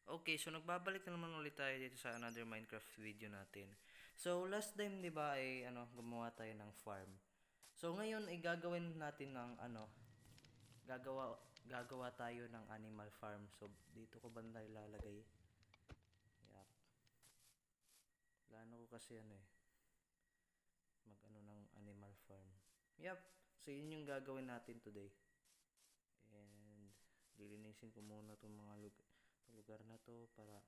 Okay, so nagbabalik na naman ulit tayo dito sa another Minecraft video natin. So last time 'di ba ay gumawa tayo ng farm. So ngayon ay gagawin natin ng gagawa tayo ng animal farm. So dito ko banda ilalagay. Yap. Plano ko kasi mag ng animal farm. Yap. So yun yung gagawin natin today. And lilinisin ko muna itong mga lugar na to para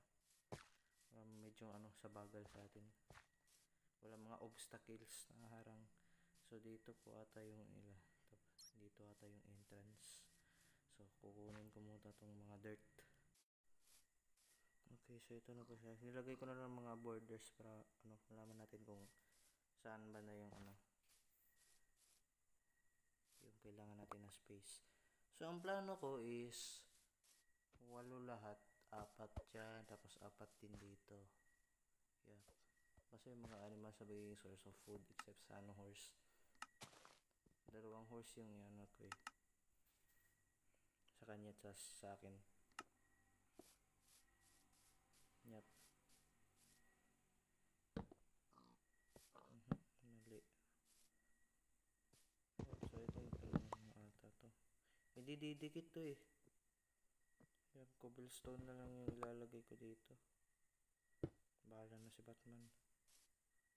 medyo sa bagal sa atin. Wala mga obstacles na harang. So dito po ata yung dito ata yung entrance. So kukunin ko muna itong mga dirt. Okay, so ito na po siya. Nilagay ko na lang mga borders para malaman natin kung saan ba na yung yung kailangan natin na space. So ang plano ko is 8 lahat, 4 dyan, tapos 4 din dito. Yeah. Kasi yung mga animals sa magiging source of food except sa horse. 2 horse yung ko eh. Sa kanya at sa akin. Yep. Mali. So ito yung kailangan ata to. Hindi didikit to eh. Yan, cobblestone na lang yung ilalagay ko dito. Bahala na si Batman.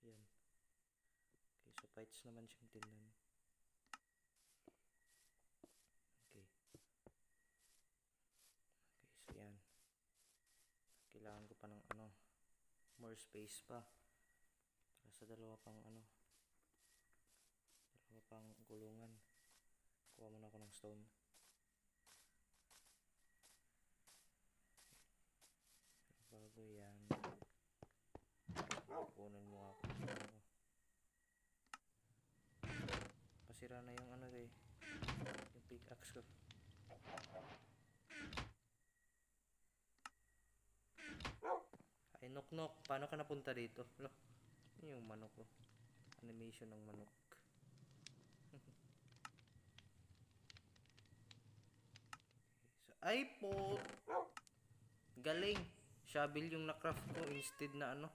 Yan. Okay, so fights naman siyang tingnan. Okay. Okay, so yan. Kailangan ko pa ng more space pa. Para sa dalawa pang gulungan. Kuha muna ako ng stone. Bago yan. Kukunin mo ako. Pasira na yung yung pickaxe ko. Ay, nok. Paano ka napunta dito? Yung manok ko. Animation ng manok. So, ay po! Galing! Shovel yung na-craft ko instead na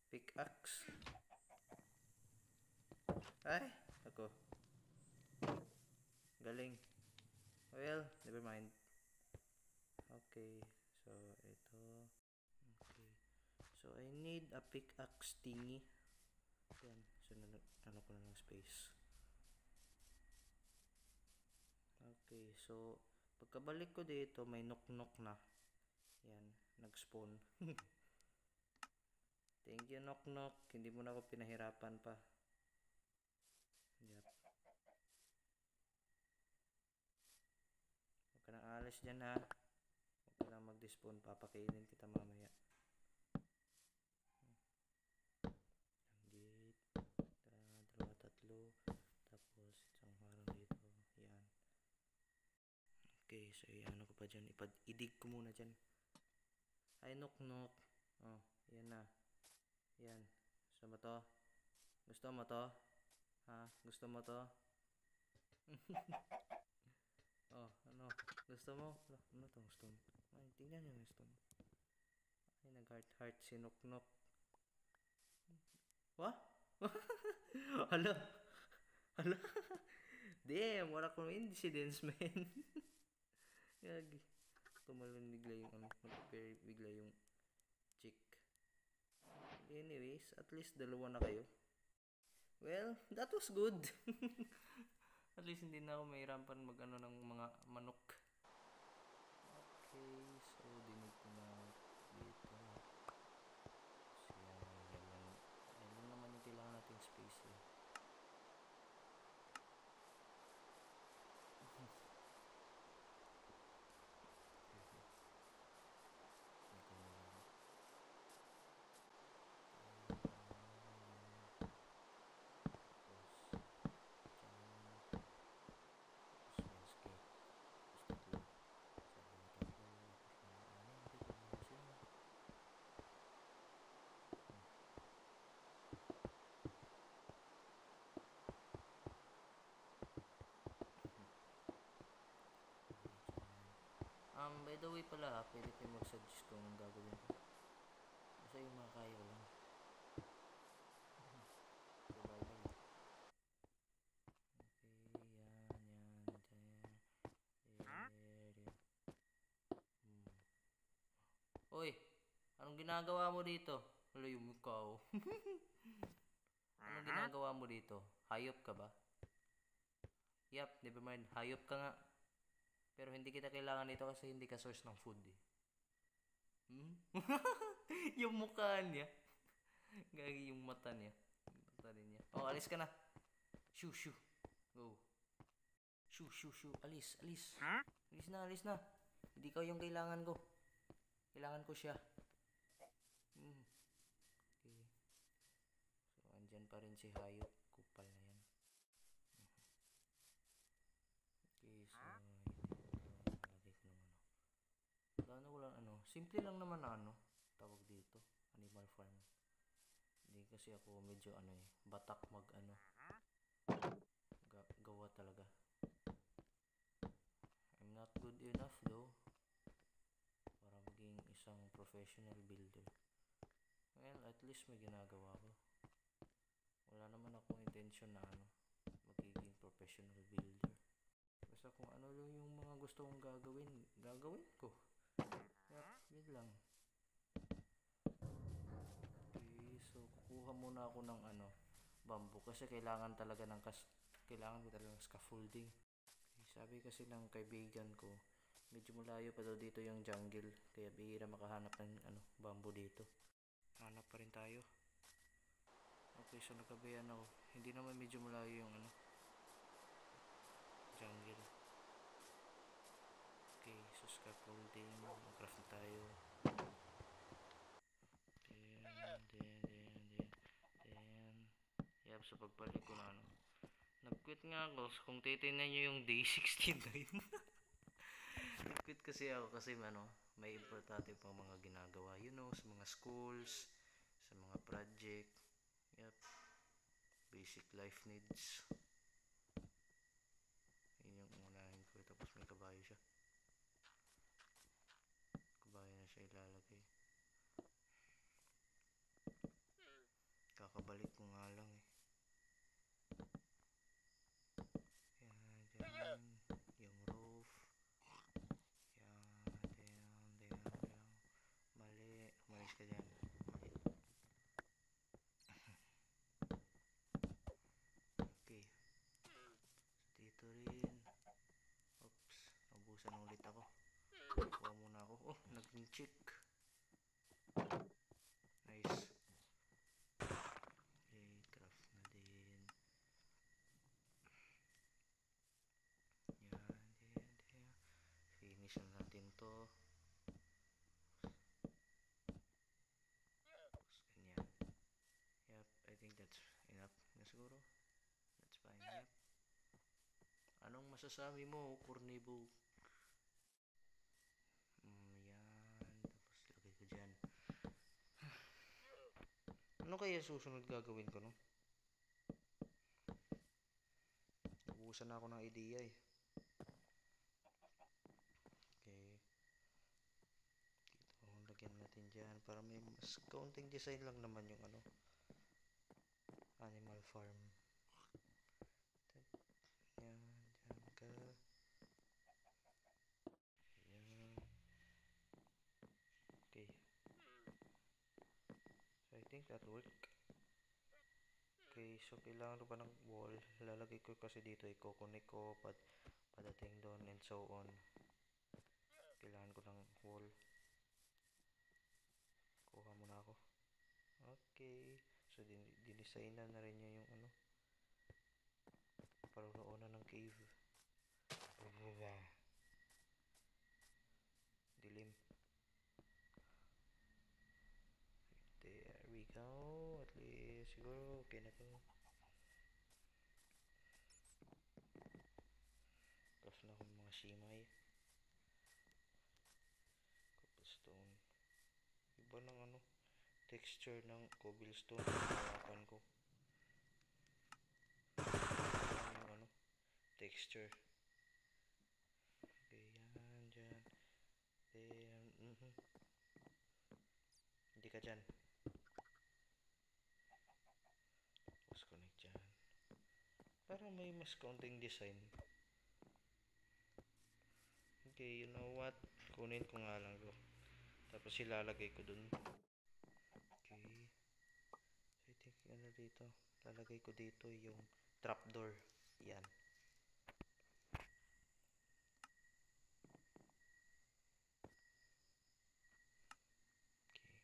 pickaxe. Ay! Ako. Galing. Well, never mind. Okay. So, ito. Okay. So, I need a pickaxe thingy. Yan. So, ko na ng space. Okay. So, pagkabalik ko dito, may nok na. Yan. Nag-spawn. Thank you, nok. Hindi mo na ako pinahirapan pa. Yep. Huwag ka nang alis dyan ha. Huwag ka nang mag-despawn. Papakainin kita mamaya. Dalawa, tatlo. Tapos isang harang dito. Yan. Okay, so ano ko pa dyan. Idig ko muna dyan. Ay, nok. Oh, yan na. Yan. Gusto mo to? Gusto mo to? Ha? Gusto mo to? Oh, Gusto mo? Ano to? Stone. Ay, tingnan nyo yung stone. Ay, nag-heart si Nok. What? Hala? Damn, wala kong incidents, man. Yagi. Tumalon bigla yung bigla yung chick. Anyways, at least 2 na kayo. Well, that was good. At least hindi na ako mahirapan mag ng mga manok. Okay, so dinig ko na dito. So yan lang naman yung kailangan natin space eh. By the way pala, pwede kayo mag-suggest kung anong gagawin ko. Basta yung makakaya ko lang. Survival. Okay, yan. There. Hoy, anong ginagawa mo dito? Wala yung mukha oh. Anong ginagawa mo dito? Hayop ka ba? Yap, never mind. Hayop ka nga. Pero hindi kita kailangan dito kasi hindi ka source ng food eh. Yung mukha niya. Gagi yung mata niya. Mata rin niya. Oh, alis ka na. Shoo. Go. Shoo. Alis. Alis na. Hindi ka yung kailangan ko. Kailangan ko siya. Okay. So, andyan pa rin si hayop. Kupal na yan. Okay, so lagay ko ng simple lang naman na tawag dito, animal farm. Hindi kasi ako medyo batak gawa talaga. I'm not good enough though para maging isang professional builder. Well, at least may ginagawa ko. Wala naman akong intention na magiging professional builder. Basta kung ano lang yung mga gusto kong gagawin ko. Yun lang. Okay, so kukuha muna ako ng bamboo kasi kailangan ko talaga ng scaffolding. Okay, sabi kasi ng kaibigan ko, medyo malayo pa daw dito yung jungle, kaya bihira makahanap ng bamboo dito. Hanap pa rin tayo. Okay, so nagkabayan ako. Hindi naman medyo malayo yung jungle. Okay, so scaffolding, mag-craft na tayo. Then. Yep, so pagbalik ko na nag-quit nga ako. So, kung titignan nyo yung day 69. Nag-quit kasi ako kasi may importante pang mga ginagawa. Sa mga schools, sa mga project. Yep. Basic life needs. Yun yung unahin ko. Tapos may kabayo siya. Kabayo na siya ilalagay. Kakabalik ko nga lang eh. Yan. Yung roof. Yan. Mali. Umalis ka dyan. Mali. Okay. Dito rin. Oops. Naubusan ulit ako. Kuha muna ako. Oh, naging chick. Nice. Okay, craft na din. Yan. Finish na natin to. Ganyan. Yep, I think that's enough na siguro. That's fine. Yep. Anong masasabi mo, Cornebo? Yan. Tapos lagay ko dyan. Ano kaya susunod gagawin ko, no? Nabuhusan na ako ng idea eh. Okay. Dito, lagyan natin dyan para may mas kaunting design lang naman yung animal farm. Yan, dyan ka. Yan. Okay. So, I think that work. Okay, so kailangan ko pa ng wall. Lalagay ko kasi dito i-connect ko padating doon and so on. Kailangan ko ng wall. Kuha muna ako. Okay. So, dinesign na rin niya yung paruroonan ng cave. Dilim. There we go. At least, siguro, okay na to. Craft na akong mga shimay. Cobblestone. Iba ng texture ng cobblestone. Harapan ko. Yung texture. Okay, yan, dyan. dyan. Tapos connect dyan. Para may mas kaunting design. Okay, you know what? Kunin ko nga lang to. Tapos ilalagay ko dun. Okay. So, I think ano dito. Lalagay ko dito yung trapdoor. Yan. Okay.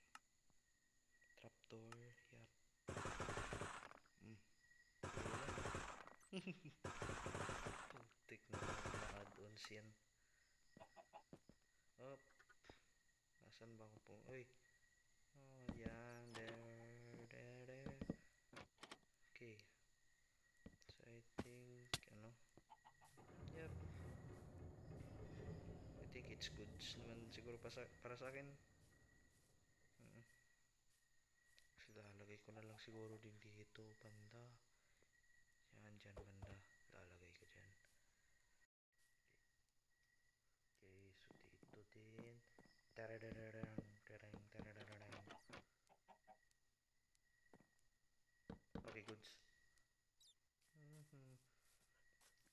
Trapdoor. Yap. Putik na add-ons yan. Up. Nasaan ba ako po? Uy. Oh, yan. There. Okay. So, I think, ano? Yep. I think it's good naman siguro para sa akin. So, lalagay ko na lang siguro din dito, banda. Yan, dyan, banda. Lalagay ko dyan. Okay, so dito din. Tararararang, tararang, tarararang. Okay, goods.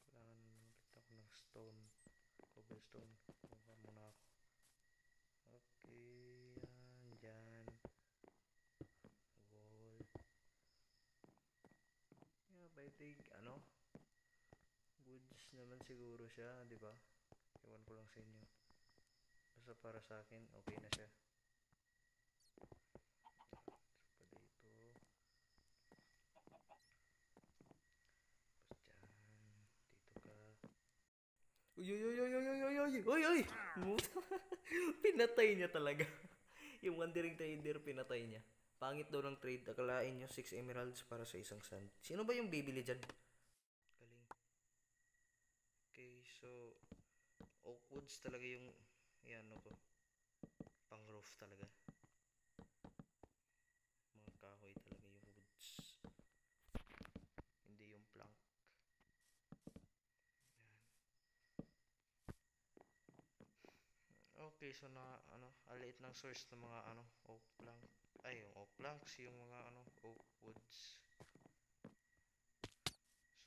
Kailangan ulit ako ng stone. Cobblestone. Kuha muna ako. Okay, yan, dyan. Wall. Yeah, I think, ano? Goods naman siguro siya, di ba? Iwan ko lang sa inyo. Basta para sa akin, okay na siya. So, pa dito. Uy, uy, uy, uy, uy, uy, uy, uy, uy, uy! Pinatay niya talaga. Yung Wandering Trader, pinatay niya. Pangit daw ng trade. Akalain nyo, 6 emeralds para sa isang sand. Sino ba yung bibili dyan? Galing. Okay, so, oak woods talaga yung, yan, ano ko. Pang roof talaga. Mga kahoy talaga yung woods. Hindi yung plank. Okay, so na ano, aliit ng source ng mga ano, oak plank. Ay, yung oak planks, yung mga ano, oak woods.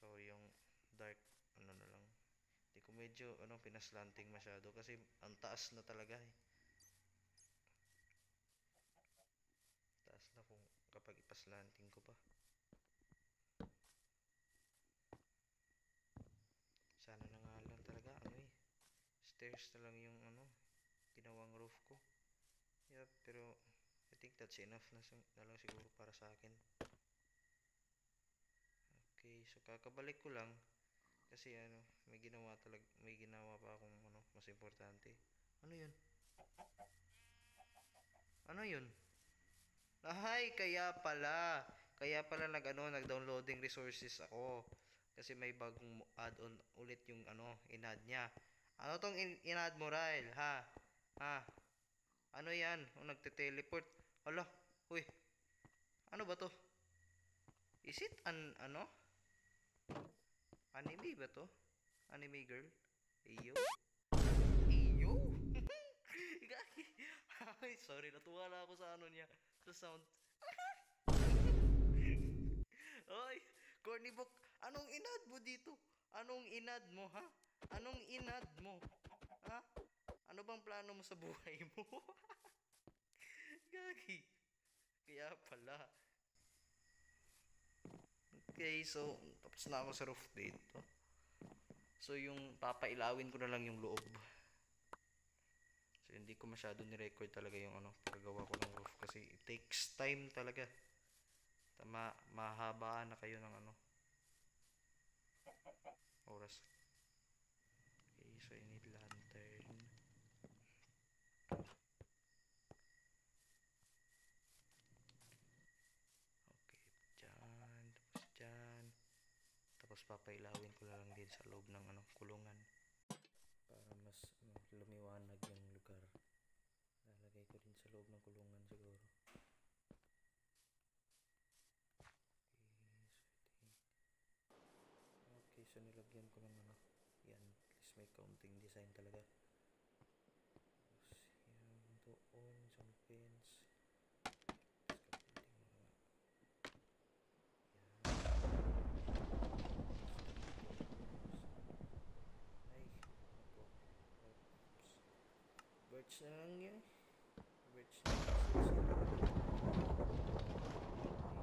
So, yung dark ano na lang. Hindi ko medyo ano pinaslanting masyado kasi ang taas na talaga eh. Taas na kung kapag ipaslanting ko pa. Sana na nga lang talaga ano eh. Stairs na lang yung ano, ginawang roof ko. Yeah, pero I think that's enough na lang siguro para sa akin. Okay, so kakabalik ko lang kasi ano, may ginawa pa akong ano, mas importante. Ano 'yun? Ano 'yun? Ay, kaya pala nag-downloading resources ako. Kasi may bagong add-on ulit yung ano, in-add niya. Ano tong in-add mo, Ryle? Ha? Ha? Ano 'yan? O nagte-teleport. Hala, uy. Ano ba to? Is it ano? Anime ba to? Anime girl? Iyo? Iyo? Gagi. Ay, sorry, natuwa na ako sa ano niya. Sa sound. Oy, corny book. Anong inad mo dito? Anong inad mo, ha? Anong inad mo? Ha? Ano bang plano mo sa buhay mo? Gagi. Kaya pala. Okay, so, tapos na ako sa roof dito. So, yung papailawin ko na lang yung loob. So, hindi ko masyado ni-record talaga yung ano, paggawa ko ng roof kasi it takes time talaga. Mahabaan na kayo ng ano, oras. Okay, so I need lantern. Okay, dyan. Tapos papailawin ko lang din sa loob ng ano, kulungan. Para mas lumiwanag yung lugar. Lalagay ko din sa loob ng kulungan siguro. Okay, so nilagyan ko ng ano. Yan, at least may kaunting design talaga. Tapos yan, doon, sa fence. birch na lang yan. Birch na lang sila sila. Dito sayang dito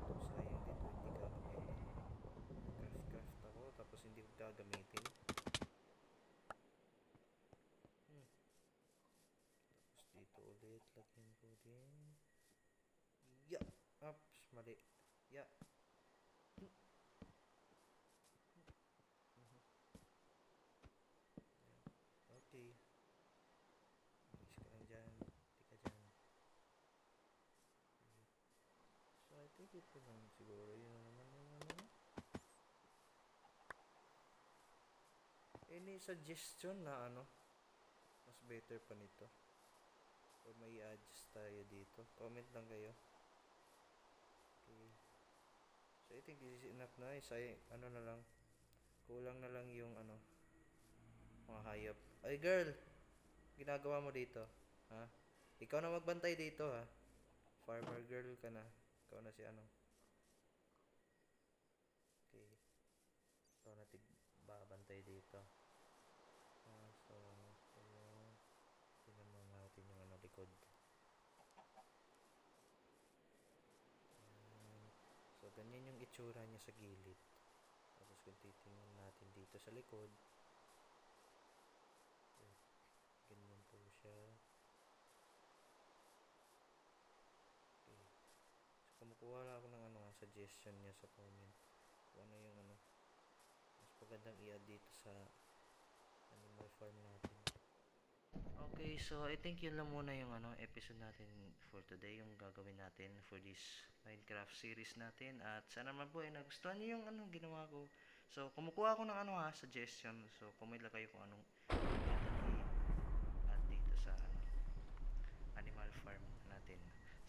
hindi craft ako tapos hindi ko gagamitin. Tapos dito ulit lagyan ko din. Ya! Ups, mali. Ya! Okay. Alis ka lang dyan. Di ka dyan. So, I think ito lang siguro. Yun na naman yung ano. Any suggestion na ano? Mas better pa nito? O may adjust tayo dito? Comment lang kayo. Okay. So, I think this is enough na. Ano na lang. Kulang na lang yung ano. Mga hayop. Ay, girl! Ginagawa mo dito? Ha? Ikaw na magbantay dito, ha? Farmer girl ka na. Ikaw na si ano. Okay. Ikaw na babantay dito. So, ayun. Tingnan mo natin yung ano likod. Ayan. So, ganyan yung itsura niya sa gilid. Tapos kung titingnan natin dito sa likod. Ganyan po siya. Okay. So, kumukuha lang ako ng ano, suggestion niya sa comment. Kung ano yung ano. Mas magandang i-add dito sa animal farm natin. Okay, so I think yun lang muna yung ano episode natin for today, yung gagawin natin for this Minecraft series natin. At sana naman po ay nagustuhan niyo yung ano ginawa ko. So, kumukuha ako ng ano suggestion. So, comment lang kayo kung anong at dito sa ano, animal farm natin.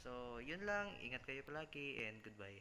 So, yun lang. Ingat kayo palagi and goodbye.